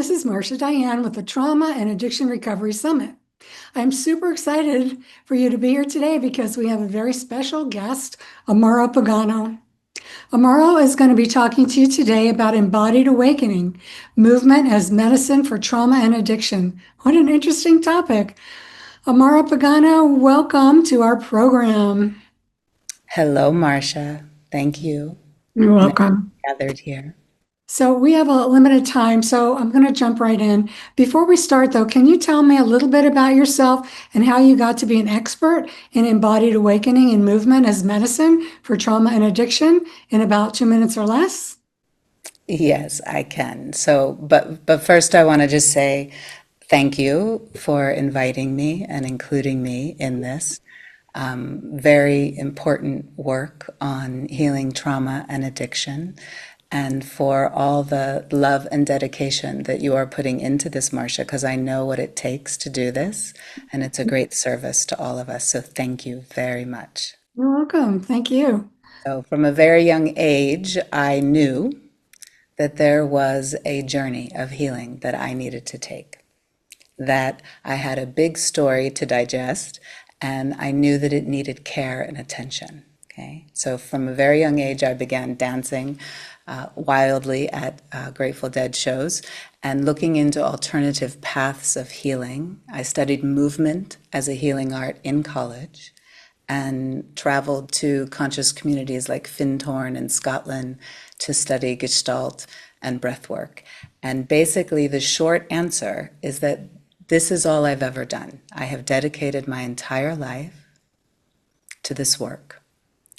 This is Marcia Diane with the Trauma and Addiction Recovery Summit. I'm super excited for you to be here today because we have a very special guest, Amara Pagano. Amara is going to be talking to you today about Embodied Awakening, movement as medicine for trauma and addiction. What an interesting topic. Amara Pagano, welcome to our program. Hello, Marcia. Thank you. You're Nice to welcome. be gathered here. So we have a limited time, so I'm going to jump right in. Before we start, though, can you tell me a little bit about yourself and how you got to be an expert in embodied awakening and movement as medicine for trauma and addiction in about 2 minutes or less? Yes, I can. But first, I want to just say thank you for inviting me and including me in this very important work on healing trauma and addiction, and for all the love and dedication that you are putting into this, Marcia, because I know what it takes to do this, and it's a great service to all of us. So thank you very much. You're welcome. Thank you. So, from a very young age, I knew that there was a journey of healing that I needed to take, that I had a big story to digest, and I knew that it needed care and attention. Okay, so from a very young age, I began dancing wildly at Grateful Dead shows and looking into alternative paths of healing. I studied movement as a healing art in college and traveled to conscious communities like Findhorn in Scotland to study Gestalt and breathwork. And basically, the short answer is that this is all I've ever done. I have dedicated my entire life to this work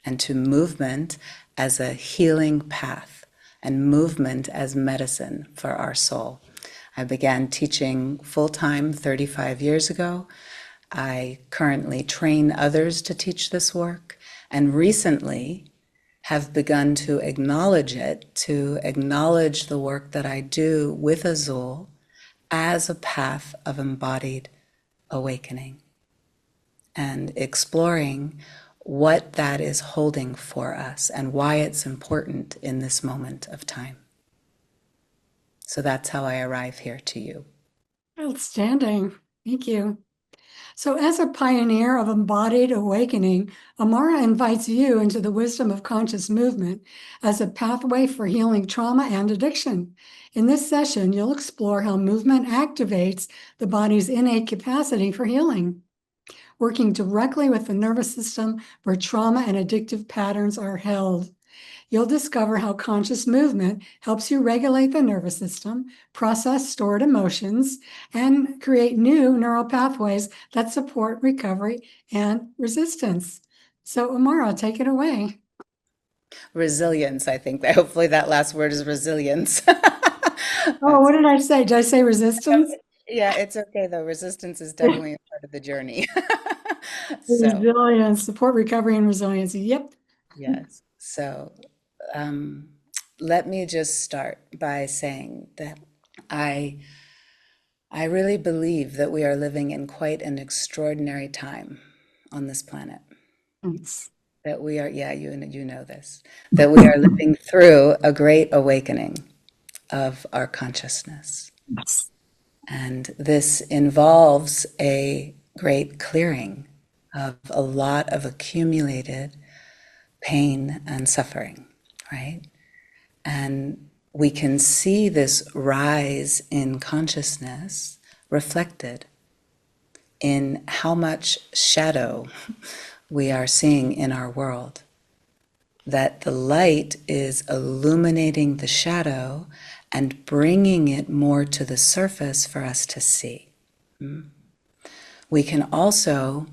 and to movement as a healing path and movement as medicine for our soul. I began teaching full-time 35 years ago. I currently train others to teach this work, and recently have begun to acknowledge it, to acknowledge the work that I do with Azul as a path of embodied awakening and exploring what that is holding for us and why it's important in this moment of time. So that's how I arrive here to you. Outstanding. Thank you. So, as a pioneer of embodied awakening, Amara invites you into the wisdom of conscious movement as a pathway for healing trauma and addiction. In this session, you'll explore how movement activates the body's innate capacity for healing, working directly with the nervous system where trauma and addictive patterns are held. You'll discover how conscious movement helps you regulate the nervous system, process stored emotions, and create new neural pathways that support recovery and resistance. So, Amara, take it away. Resilience, I think that hopefully that last word is resilience. Oh, what That's, did I say? Did I say resistance? yeah, it's okay though. Resistance is definitely a part of the journey. So, Resilience, support recovery and resilience. Yep. yes. So, um, let me just start by saying that I I really believe that we are living in quite an extraordinary time on this planet. Thanks. That we are, yeah, you know this, that we are living through a great awakening of our consciousness. Yes. And this involves a great clearing of a lot of accumulated pain and suffering, right? And we can see this rise in consciousness reflected in how much shadow we are seeing in our world. That the light is illuminating the shadow and bringing it more to the surface for us to see. We can also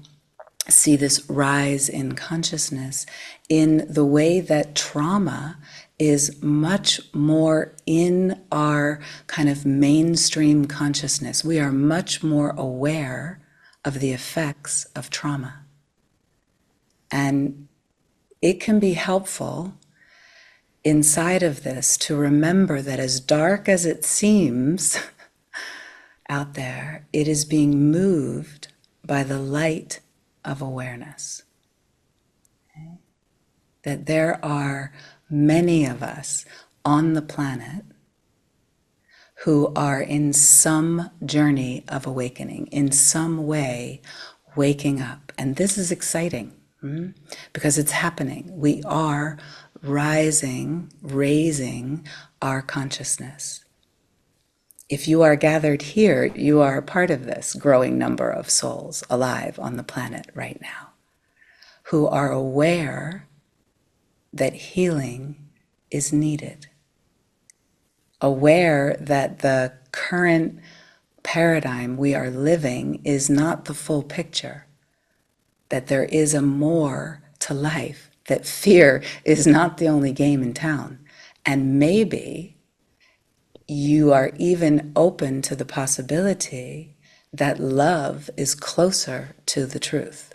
see this rise in consciousness in the way that trauma is much more in our kind of mainstream consciousness. We are much more aware of the effects of trauma. And it can be helpful inside of this to remember that as dark as it seems out there, it is being moved by the light of awareness. Okay? That there are many of us on the planet who are in some journey of awakening, in some way waking up. And this is exciting because it's happening. We are rising, raising our consciousness. If you are gathered here, you are a part of this growing number of souls alive on the planet right now, who are aware that healing is needed, aware that the current paradigm we are living is not the full picture, that there is a more to life, that fear is not the only game in town. And maybe you are even open to the possibility that love is closer to the truth.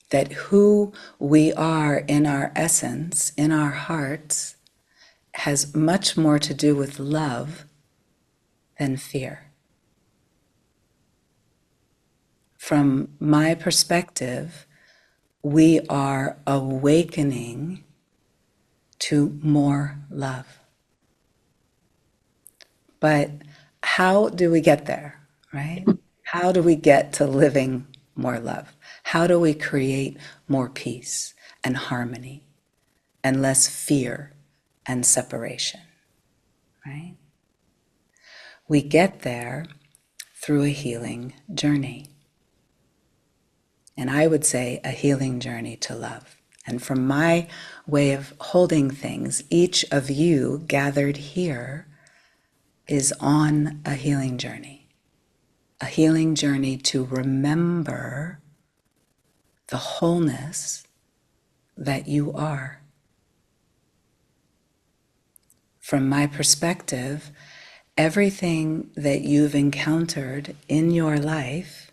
That who we are in our essence, in our hearts, has much more to do with love than fear. From my perspective, we are awakening to more love. But how do we get there, right? How do we get to living more love? How do we create more peace and harmony and less fear and separation, right? We get there through a healing journey. And I would say a healing journey to love. And from my way of holding things, each of you gathered here is on a healing journey to remember the wholeness that you are. From my perspective, everything that you've encountered in your life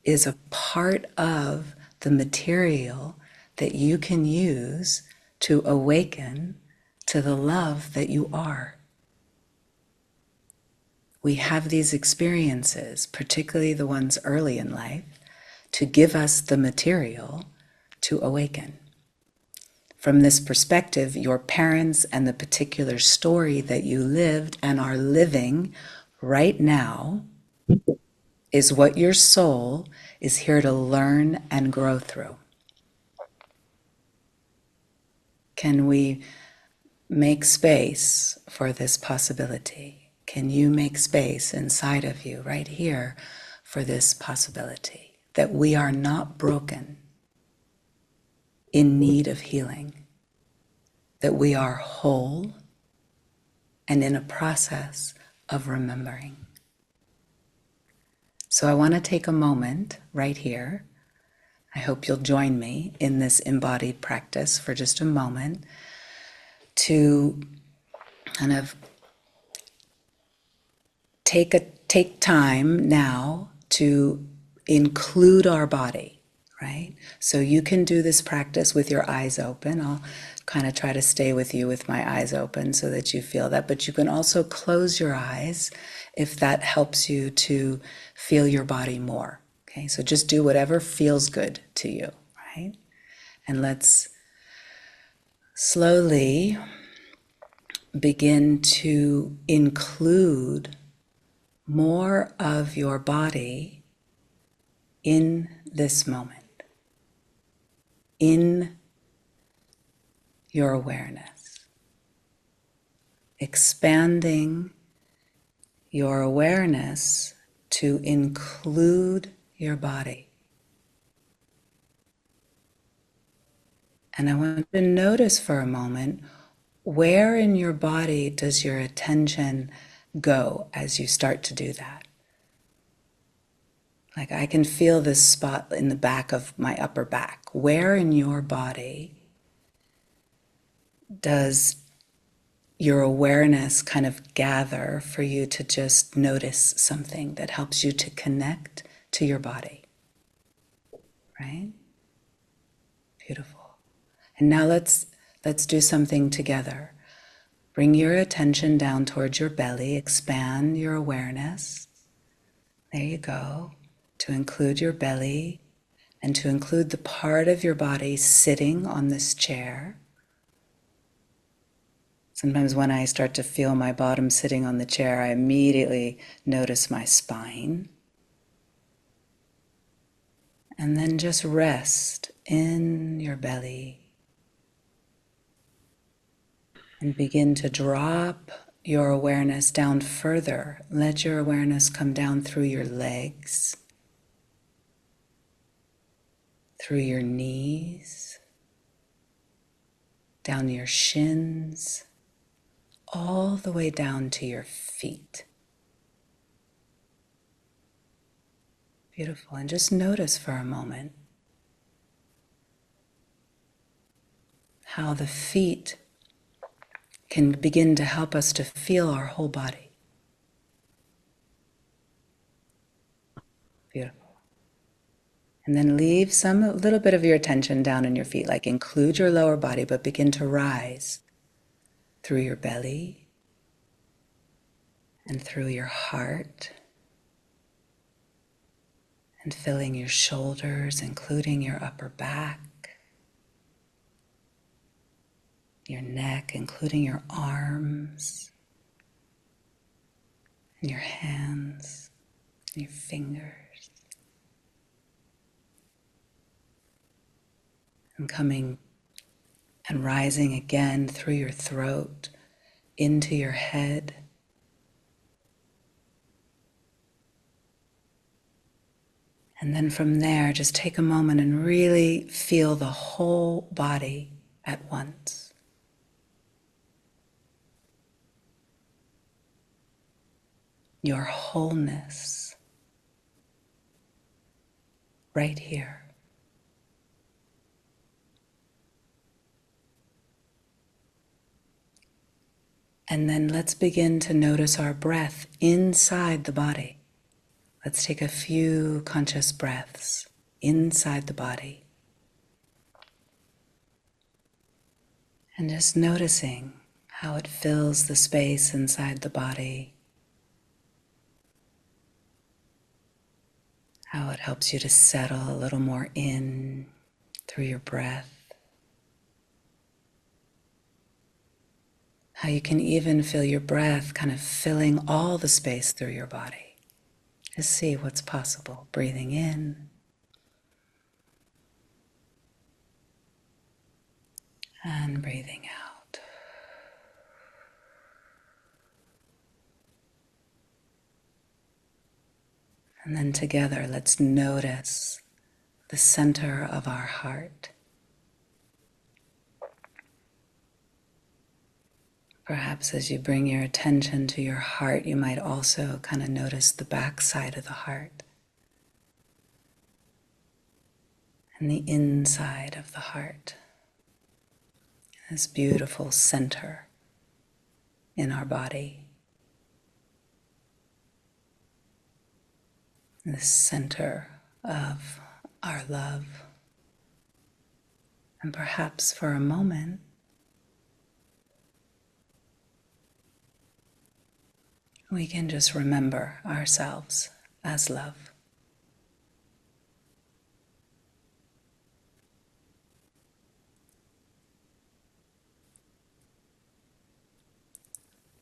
is a part of the material that you can use to awaken to the love that you are. We have these experiences, particularly the ones early in life, to give us the material to awaken. From this perspective, your parents and the particular story that you lived and are living right now is what your soul is here to learn and grow through. Can we make space for this possibility? Can you make space inside of you right here for this possibility that we are not broken, in need of healing, that we are whole and in a process of remembering? So I want to take a moment right here. I hope you'll join me in this embodied practice for just a moment to kind of take time now to include our body, right? So you can do this practice with your eyes open. I'll kind of try to stay with you with my eyes open so that you feel that, but you can also close your eyes if that helps you to feel your body more. Okay, so just do whatever feels good to you, right? And let's slowly begin to include more of your body in this moment, in your awareness, expanding your awareness to include your body. And I want you to notice for a moment, where in your body does your attention go as you start to do that? Like I can feel this spot in the back of my upper back. Where in your body does your awareness kind of gather for you to just notice something that helps you to connect to your body? Right? Beautiful. And now let's do something together. Bring your attention down towards your belly, expand your awareness. There you go. To include your belly and to include the part of your body sitting on this chair. Sometimes when I start to feel my bottom sitting on the chair, I immediately notice my spine. And then just rest in your belly and begin to drop your awareness down further. Let your awareness come down through your legs, through your knees, down your shins, all the way down to your feet. Beautiful. And just notice for a moment how the feet can begin to help us to feel our whole body. Beautiful. And then leave a little bit of your attention down in your feet, like include your lower body, but begin to rise through your belly and through your heart, and filling your shoulders, including your upper back, your neck, including your arms, and your hands, and your fingers. And coming and rising again through your throat, into your head. And then from there, just take a moment and really feel the whole body at once. Your wholeness right here. And then let's begin to notice our breath inside the body. Let's take a few conscious breaths inside the body. And just noticing how it fills the space inside the body, how it helps you to settle a little more in through your breath, how you can even feel your breath kind of filling all the space through your body. Just see what's possible. Breathing in and breathing out. And then together, let's notice the center of our heart. Perhaps as you bring your attention to your heart, you might also kind of notice the back side of the heart and the inside of the heart. This beautiful center in our body. The center of our love. And perhaps for a moment, we can just remember ourselves as love.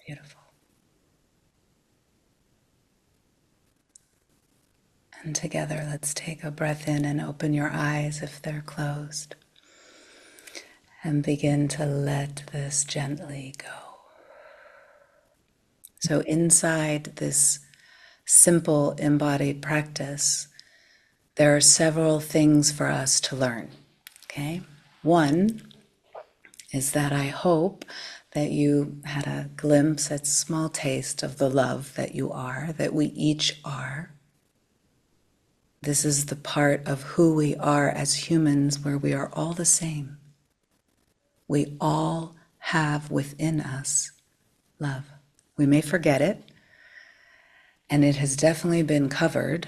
Beautiful. And together, let's take a breath in and open your eyes if they're closed. And begin to let this gently go. So inside this simple embodied practice, there are several things for us to learn, okay? One is that I hope that you had a glimpse, a small taste of the love that you are, that we each are. This is the part of who we are as humans where we are all the same. We all have within us love. We may forget it, and it has definitely been covered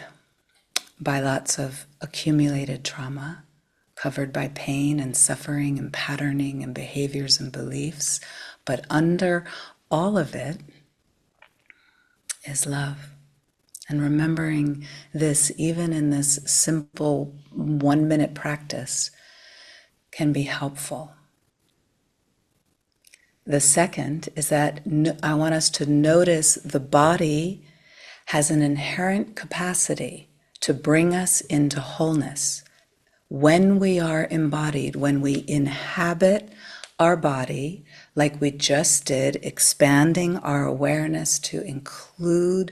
by lots of accumulated trauma, covered by pain and suffering and patterning and behaviors and beliefs. But under all of it is love. And remembering this, even in this simple 1-minute practice, can be helpful. The second is that I want us to notice the body has an inherent capacity to bring us into wholeness. When we are embodied, when we inhabit our body, like we just did, expanding our awareness to include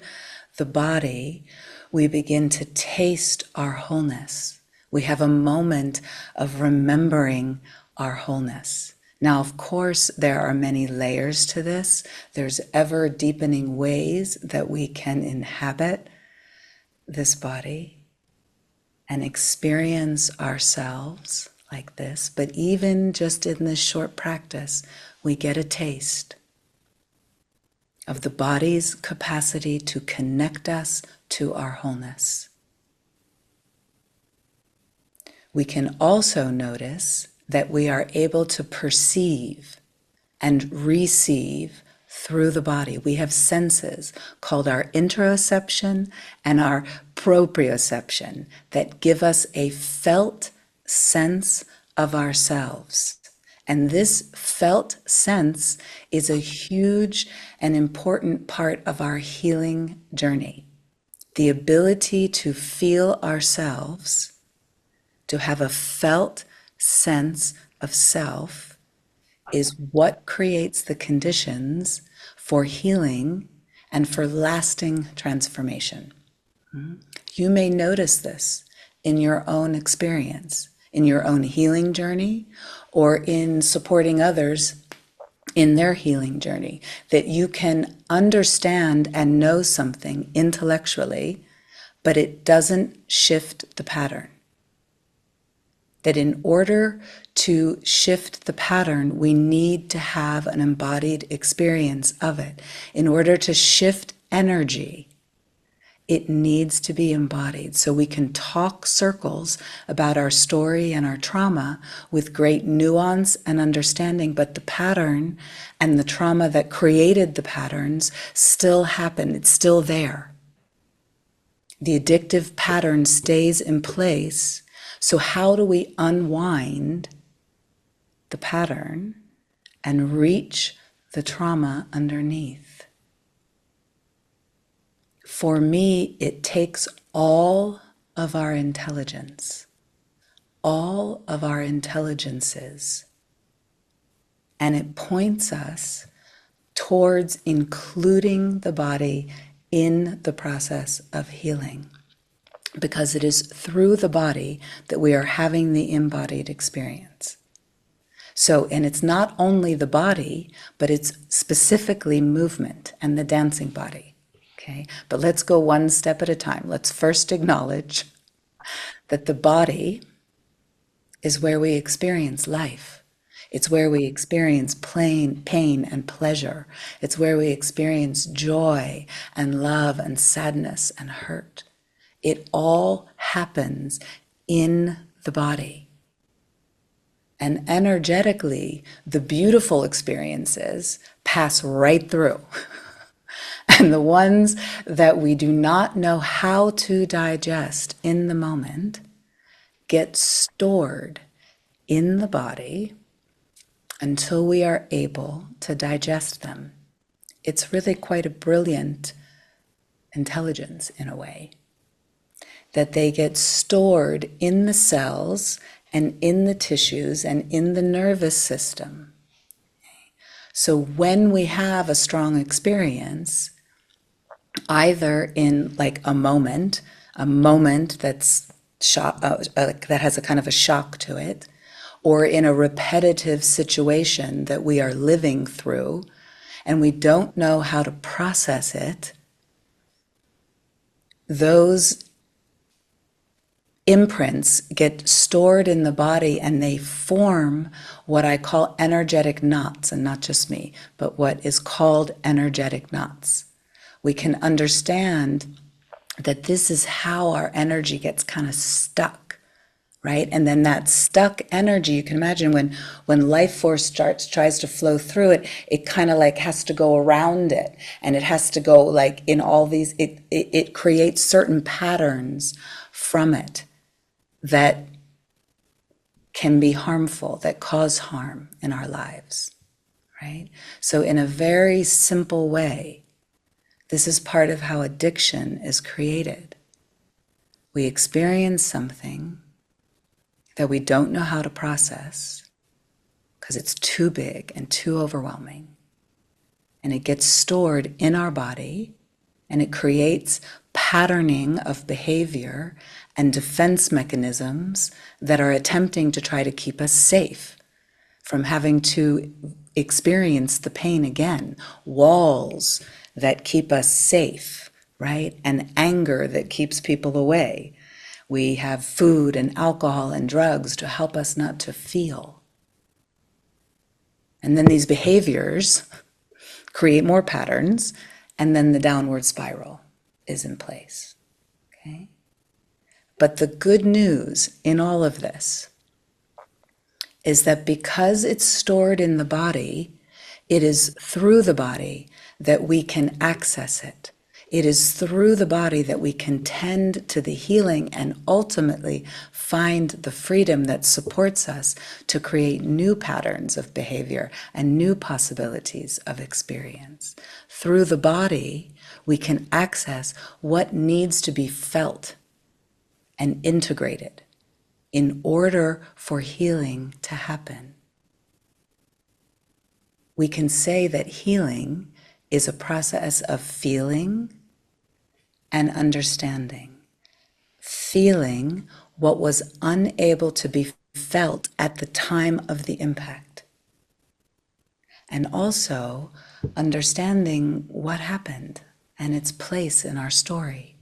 the body, we begin to taste our wholeness. We have a moment of remembering our wholeness. Now, of course, there are many layers to this. There's ever deepening ways that we can inhabit this body and experience ourselves like this. But even just in this short practice, we get a taste of the body's capacity to connect us to our wholeness. We can also notice that we are able to perceive and receive through the body. We have senses called our interoception and our proprioception that give us a felt sense of ourselves. And this felt sense is a huge and important part of our healing journey. The ability to feel ourselves, to have a felt sense of self, is what creates the conditions for healing and for lasting transformation. You may notice this in your own experience, in your own healing journey, or in supporting others in their healing journey, that you can understand and know something intellectually, but it doesn't shift the pattern. That in order to shift the pattern, we need to have an embodied experience of it. In order to shift energy, it needs to be embodied. So we can talk circles about our story and our trauma with great nuance and understanding, but the pattern and the trauma that created the patterns still happen. It's still there. The addictive pattern stays in place. So how do we unwind the pattern and reach the trauma underneath? For me, it takes all of our intelligence, all of our intelligences, and it points us towards including the body in the process of healing. Because it is through the body that we are having the embodied experience. So, and it's not only the body, but it's specifically movement and the dancing body. Okay, but let's go one step at a time. Let's first acknowledge that the body is where we experience life. It's where we experience pain and pleasure. It's where we experience joy and love and sadness and hurt. It all happens in the body. And energetically, the beautiful experiences pass right through. And the ones that we do not know how to digest in the moment get stored in the body until we are able to digest them. It's really quite a brilliant intelligence in a way, that they get stored in the cells and in the tissues and in the nervous system. So when we have a strong experience, either in like a moment that's that has a kind of a shock to it, or in a repetitive situation that we are living through, and we don't know how to process it, those imprints get stored in the body and they form what I call energetic knots, and not just me, but what is called energetic knots. We can understand that this is how our energy gets kind of stuck, right? And then that stuck energy, you can imagine when life force tries to flow through it, it kind of like has to go around it, and it has to go like in all these, it creates certain patterns from it that can be harmful, that cause harm in our lives, right? So in a very simple way, this is part of how addiction is created. We experience something that we don't know how to process because it's too big and too overwhelming. And it gets stored in our body, and it creates patterning of behavior and defense mechanisms that are attempting to try to keep us safe from having to experience the pain again. Walls that keep us safe, right? And anger that keeps people away. We have food and alcohol and drugs to help us not to feel. And then these behaviors create more patterns, and then the downward spiral is in place. Okay? But the good news in all of this is that because it's stored in the body, it is through the body that we can access it. It is through the body that we can tend to the healing and ultimately find the freedom that supports us to create new patterns of behavior and new possibilities of experience. Through the body, we can access what needs to be felt and integrated in order for healing to happen. We can say that healing is a process of feeling and understanding. Feeling what was unable to be felt at the time of the impact. And also understanding what happened and its place in our story.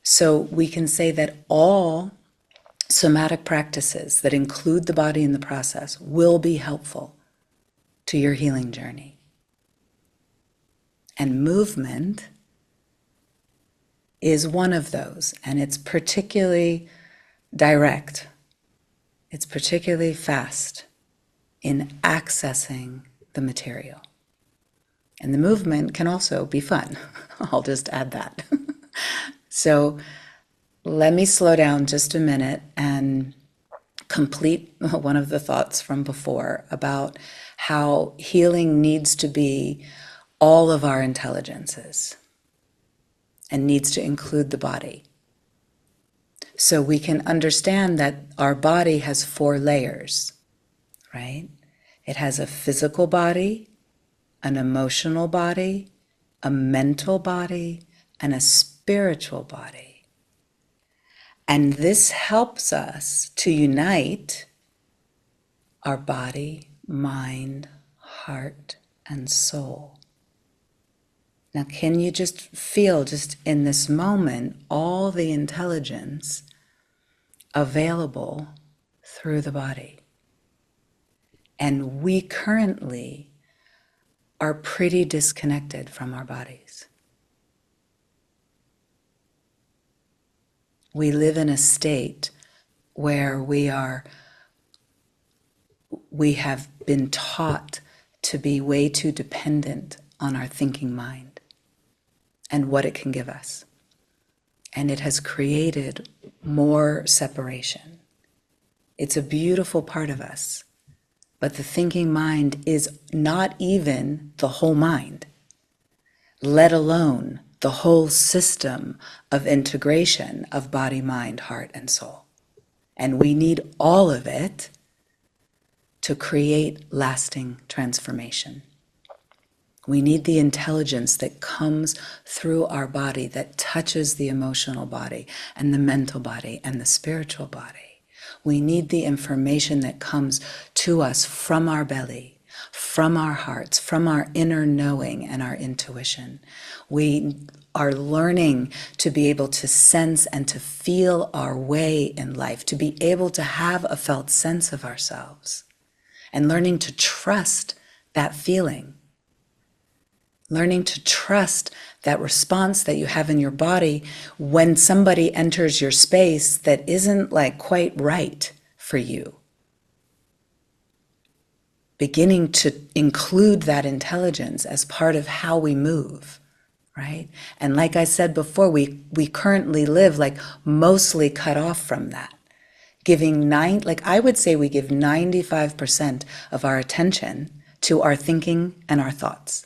So we can say that all somatic practices that include the body in the process will be helpful to your healing journey. And movement is one of those, and it's particularly direct. It's particularly fast in accessing the material. And the movement can also be fun. I'll just add that. So let me slow down just a minute and complete one of the thoughts from before about how healing needs to be all of our intelligences and needs to include the body. So we can understand that our body has 4 layers, right? It has a physical body, an emotional body, a mental body, and a spiritual body. And this helps us to unite our body, mind, heart, and soul. Now, can you just feel, just in this moment, all the intelligence available through the body? And we currently are pretty disconnected from our bodies. We live in a state where we have been taught to be way too dependent on our thinking mind and what it can give us. And it has created more separation. It's a beautiful part of us, but the thinking mind is not even the whole mind, let alone the whole system of integration of body, mind, heart, and soul. And we need all of it to create lasting transformation. We need the intelligence that comes through our body, that touches the emotional body and the mental body and the spiritual body. We need the information that comes to us from our belly, from our hearts, from our inner knowing and our intuition. We are learning to be able to sense and to feel our way in life, to be able to have a felt sense of ourselves, and learning to trust that feeling. Learning to trust that response that you have in your body when somebody enters your space that isn't like quite right for you. Beginning to include that intelligence as part of how we move, right? And like I said before, we currently live like mostly cut off from that. I would say we give 95% of our attention to our thinking and our thoughts.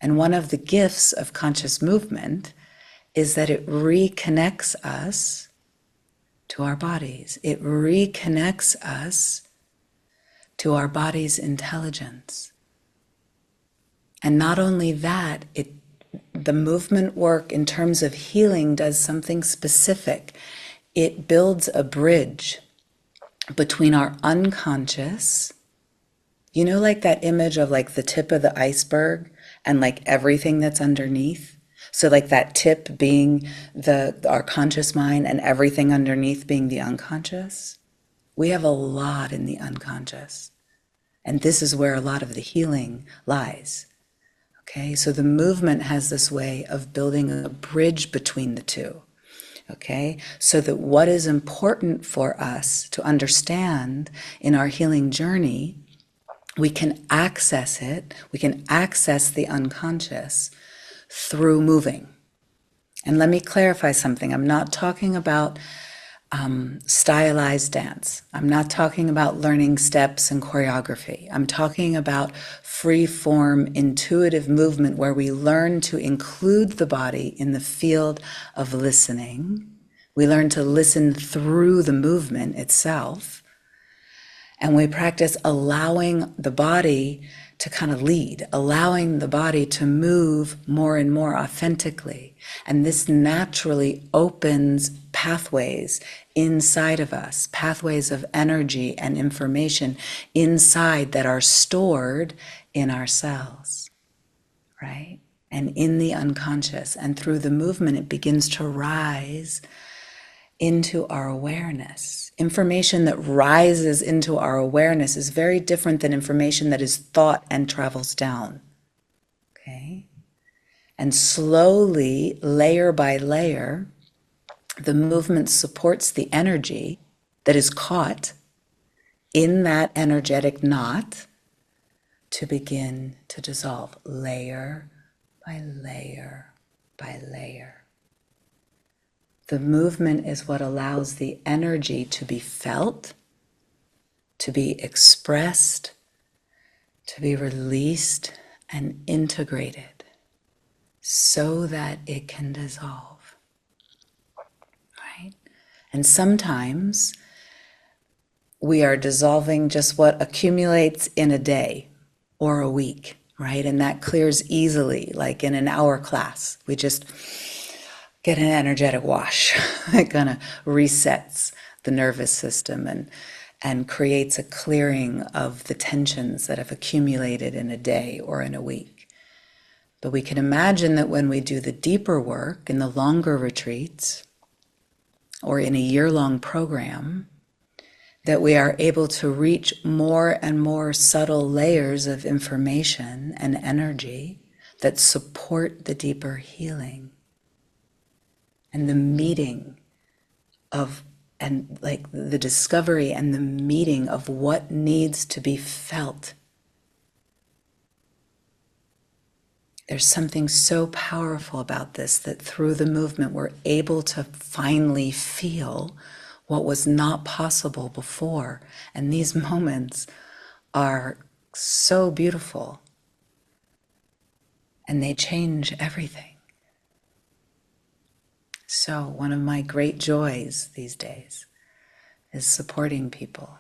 And one of the gifts of conscious movement is that it reconnects us to our bodies. It reconnects us to our body's intelligence. And not only that, the movement work in terms of healing does something specific. It builds a bridge between our unconscious, you know, like that image of like the tip of the iceberg and like everything that's underneath. So like that tip being our conscious mind and everything underneath being the unconscious. We have a lot in the unconscious. And this is where a lot of the healing lies. Okay, so the movement has this way of building a bridge between the two. Okay, so that what is important for us to understand in our healing journey, we can access it, we can access the unconscious through moving. And let me clarify something. I'm not talking about stylized dance. I'm not talking about learning steps and choreography. I'm talking about free form, intuitive movement where we learn to include the body in the field of listening. We learn to listen through the movement itself. And we practice allowing the body to kind of lead, allowing the body to move more and more authentically. And this naturally opens pathways inside of us, pathways of energy and information inside that are stored in our cells, right? And in the unconscious. And through the movement, it begins to rise into our awareness. Information that rises into our awareness is very different than information that is thought and travels down. Okay? And slowly, layer by layer, the movement supports the energy that is caught in that energetic knot to begin to dissolve layer by layer by layer. The movement is what allows the energy to be felt, to be expressed, to be released and integrated so that it can dissolve, right? And sometimes we are dissolving just what accumulates in a day or a week, right? And that clears easily, like in an hour class. We just get an energetic wash. It kind of resets the nervous system and creates a clearing of the tensions that have accumulated in a day or in a week. But we can imagine that when we do the deeper work in the longer retreats or in a year-long program, that we are able to reach more and more subtle layers of information and energy that support the deeper healing. And the meeting of, and like the discovery and the meeting of what needs to be felt. There's something so powerful about this, that through the movement we're able to finally feel what was not possible before. And these moments are so beautiful. And they change everything. So one of my great joys these days is supporting people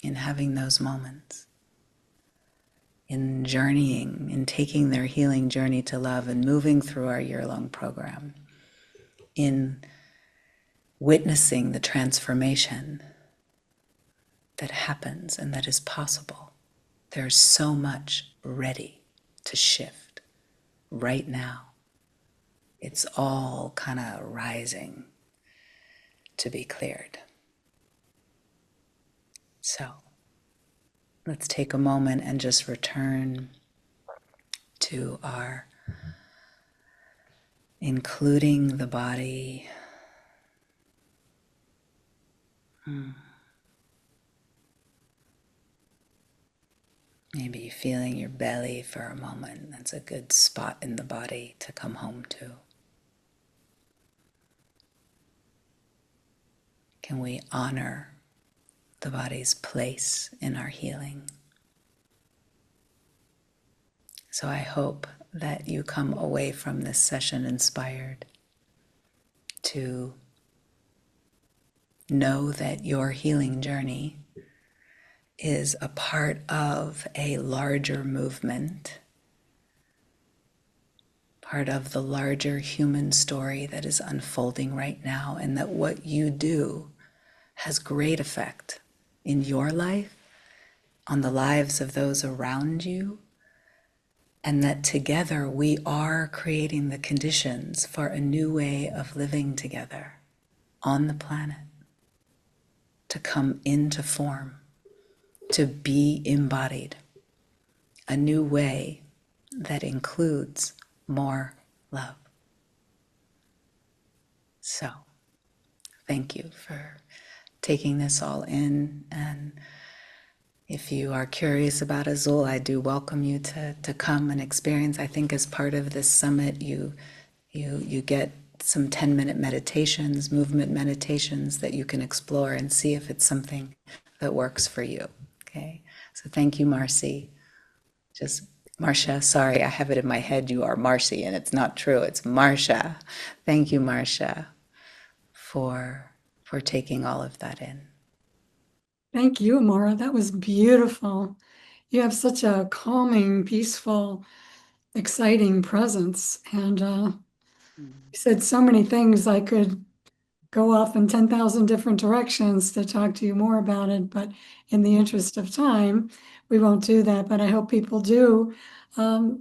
in having those moments, in journeying, in taking their healing journey to love and moving through our year-long program, in witnessing the transformation that happens and that is possible. There's so much ready to shift right now. It's all kind of rising to be cleared. So let's take a moment and just return to our including the body. Maybe feeling your belly for a moment. That's a good spot in the body to come home to. Can we honor the body's place in our healing? So I hope that you come away from this session inspired to know that your healing journey is a part of a larger movement, part of the larger human story that is unfolding right now, and that what you do has great effect in your life, on the lives of those around you, and that together we are creating the conditions for a new way of living together on the planet, to come into form, to be embodied, a new way that includes more love. So, thank you for taking this all in. And if you are curious about Azul, I do welcome you to come and experience. I think as part of this summit, you get some 10-minute meditations, movement meditations that you can explore and see if it's something that works for you. Okay, so thank you, Marcy. Just Marcia, sorry, I have it in my head. You are Marcy, and it's not true. It's Marcia. Thank you, Marcia, for taking all of that in. Thank you, Amara. That was beautiful. You have such a calming, peaceful, exciting presence. And you said so many things. I could go off in 10,000 different directions to talk to you more about it. But in the interest of time, we won't do that. But I hope people do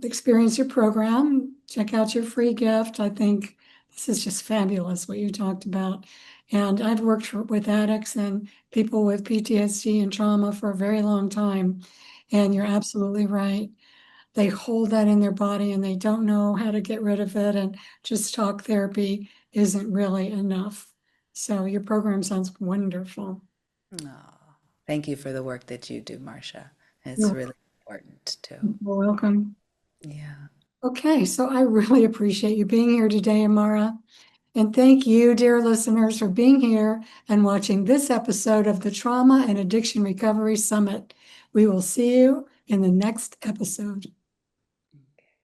experience your program, check out your free gift. I think this is just fabulous what you talked about. And I've worked with addicts and people with PTSD and trauma for a very long time. And you're absolutely right. They hold that in their body and they don't know how to get rid of it. And just talk therapy isn't really enough. So your program sounds wonderful. Oh, thank you for the work that you do, Marcia. It's You're really important too. welcome. Yeah. Okay, so I really appreciate you being here today, Amara. And thank you, dear listeners, for being here and watching this episode of the Trauma and Addiction Recovery Summit. We will see you in the next episode.